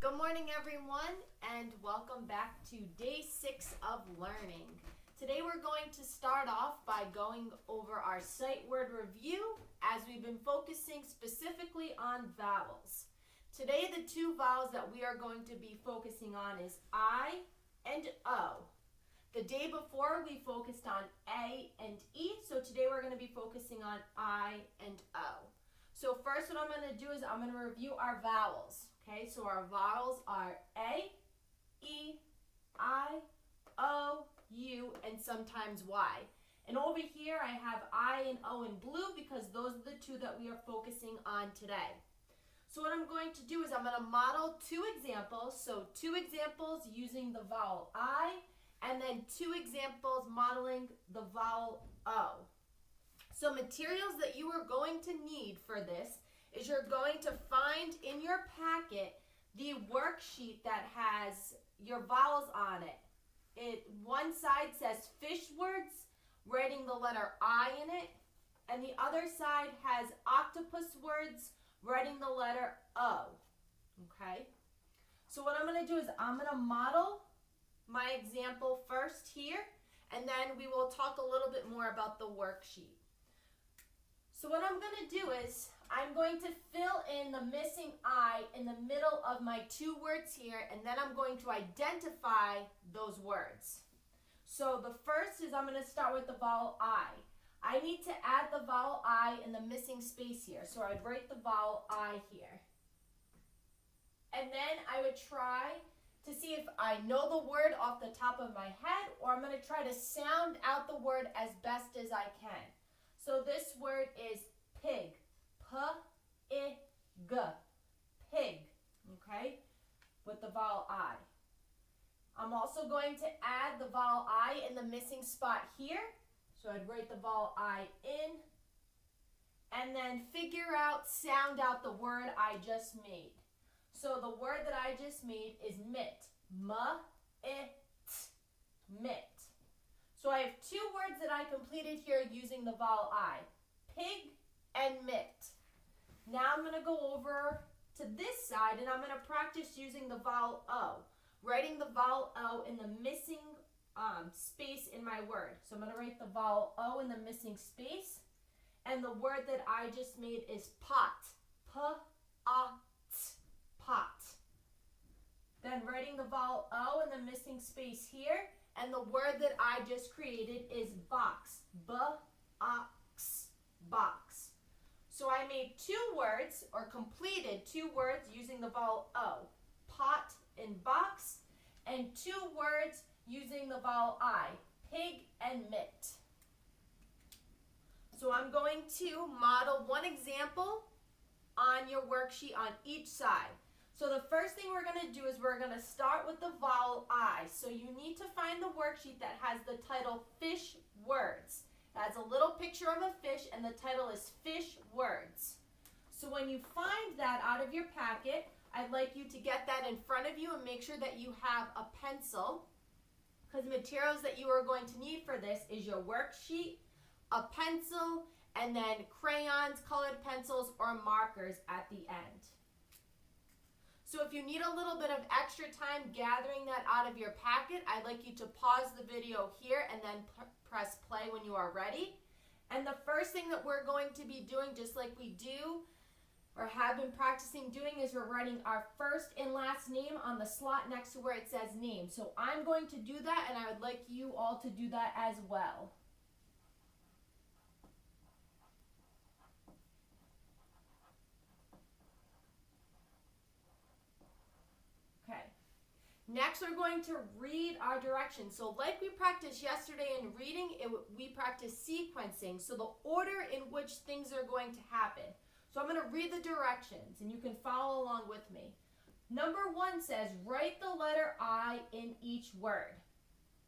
Good morning, everyone, and welcome back to day 6 of learning. Today we're going to start off by going over our sight word review as we've been focusing specifically on vowels. Today the two vowels that we are going to be focusing on is I and O. The day before we focused on A and E, so today we're going to be focusing on I and O. So first what I'm going to do is I'm going to review our vowels. Okay, so our vowels are A, E, I, O, U, and sometimes Y. And over here I have I and O in blue because those are the two that we are focusing on today. So what I'm going to do is I'm going to model two examples. So two examples using the vowel I, and then two examples modeling the vowel O. So materials that you are going to need for this is you're going to find in your packet the worksheet that has your vowels on it. One side says fish words, writing the letter I in it, and the other side has octopus words, writing the letter O. Okay? So what I'm going to do is I'm going to model my example first here, and then we will talk a little bit more about the worksheet. So what I'm going to do is I'm going to fill in the missing I in the middle of my two words here, and then I'm going to identify those words. So the first is I'm going to start with the vowel I. I need to add the vowel I in the missing space here. So I would write the vowel I here. And then I would try to see if I know the word off the top of my head, or I'm going to try to sound out the word as best as I can. So this word is pig, P-I-G, pig, okay, with the vowel I. I'm also going to add the vowel I in the missing spot here. So I'd write the vowel I in, and then sound out the word I just made. So the word that I just made is mit, M-I-T, mit. So I have two words that I completed here using the vowel I, pig and mitt. Now I'm going to go over to this side and I'm going to practice using the vowel O, writing the vowel O in the missing space in my word. So I'm going to write the vowel O in the missing space, and the word that I just made is pot, P-A-T, pot. Then writing the vowel O in the missing space here, and the word that I just created is box, B-ox, box. So I made two words, or completed two words using the vowel O, pot and box, and two words using the vowel I, pig and mitt. So I'm going to model one example on your worksheet on each side. So the first thing we're going to do is we're going to start with the vowel I. So you need to find the worksheet that has the title Fish Words. That's a little picture of a fish, and the title is Fish Words. So when you find that out of your packet, I'd like you to get that in front of you and make sure that you have a pencil, because the materials that you are going to need for this is your worksheet, a pencil, and then crayons, colored pencils, or markers at the end. So if you need a little bit of extra time gathering that out of your packet, I'd like you to pause the video here and then press play when you are ready. And the first thing that we're going to be doing, just like we do or have been practicing doing, is we're writing our first and last name on the slot next to where it says name. So I'm going to do that, and I would like you all to do that as well. Next, we're going to read our directions. So like we practiced yesterday in reading, we practiced sequencing, so the order in which things are going to happen. So I'm going to read the directions, and you can follow along with me. Number 1 says, write the letter I in each word.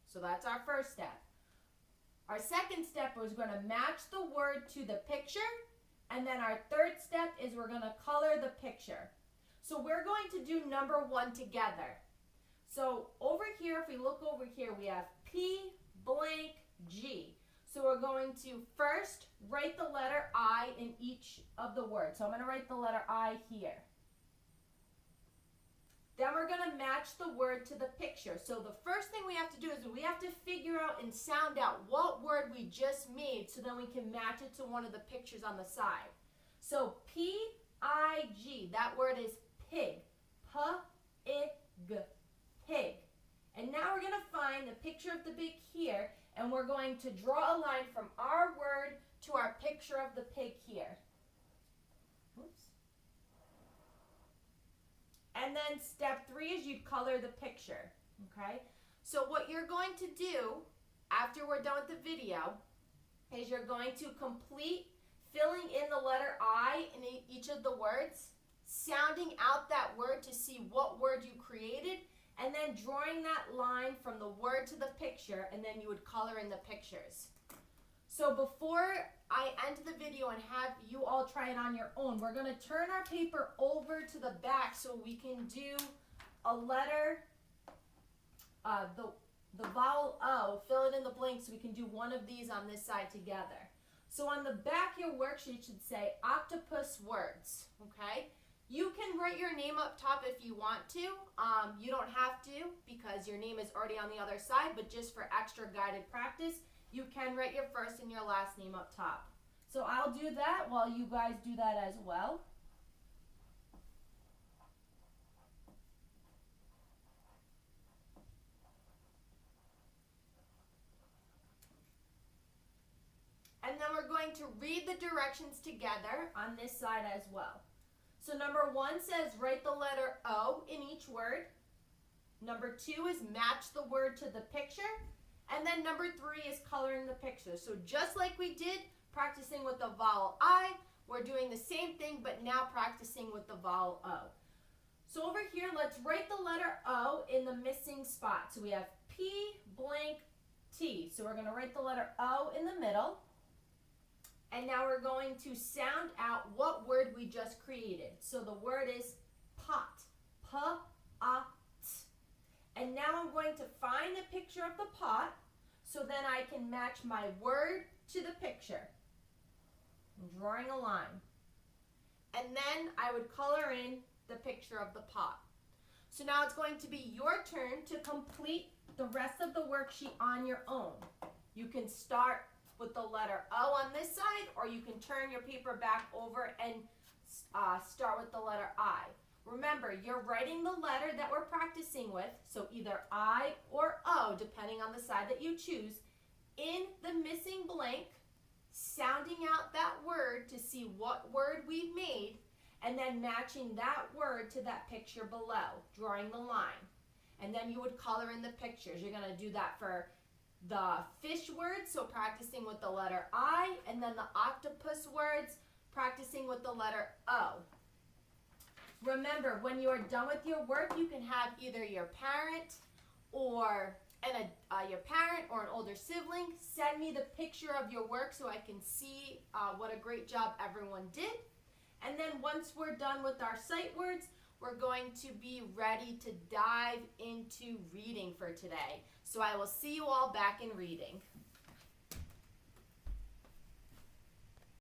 So that's our first step. Our second step is going to match the word to the picture, and then our third step is we're going to color the picture. So we're going to do number 1 together. So over here, if we look over here, we have P blank G. So we're going to first write the letter I in each of the words. So I'm going to write the letter I here. Then we're to match the word to the picture. So the first thing we have to do is we have to figure out and sound out what word we just made so then we can match it to one of the pictures on the side. So P-I-G, that word is pig. P-I-G, pig. And now we're going to find the picture of the pig here, and we're going to draw a line from our word to our picture of the pig here. Oops. And then step 3 is you color the picture, okay? So what you're going to do after we're done with the video is you're going to complete filling in the letter I in each of the words, sounding out that word to see what word you created, and then drawing that line from the word to the picture, and then you would color in the pictures. So before I end the video and have you all try it on your own, we're going to turn our paper over to the back so we can do a letter, the vowel O, fill it in the blank so we can do one of these on this side together. So on the back of your worksheet should say octopus words, okay? You can write your name up top if you want to. You don't have to because your name is already on the other side, but just for extra guided practice, you can write your first and your last name up top. So I'll do that while you guys do that as well. And then we're going to read the directions together on this side as well. So number 1 says write the letter O in each word. Number 2 is match the word to the picture. And then number 3 is coloring the picture. So just like we did practicing with the vowel I, we're doing the same thing, but now practicing with the vowel O. So over here, let's write the letter O in the missing spot. So we have P blank T. So we're going to write the letter O in the middle. And now we're going to sound out what word we just created. So the word is pot. P-A-T. And now I'm going to find the picture of the pot so then I can match my word to the picture. I'm drawing a line. And then I would color in the picture of the pot. So now it's going to be your turn to complete the rest of the worksheet on your own. You can start with the letter O on this side, or you can turn your paper back over and start with the letter I. Remember, you're writing the letter that we're practicing with, so either I or O, depending on the side that you choose, in the missing blank, sounding out that word to see what word we've made, and then matching that word to that picture below, drawing the line. And then you would color in the pictures. You're going to do that for the fish words, so practicing with the letter I, and then the octopus words, practicing with the letter O. Remember, when you are done with your work, you can have either your parent or an older sibling send me the picture of your work so I can see what a great job everyone did. And then once we're done with our sight words, we're going to be ready to dive into reading for today. So I will see you all back in reading.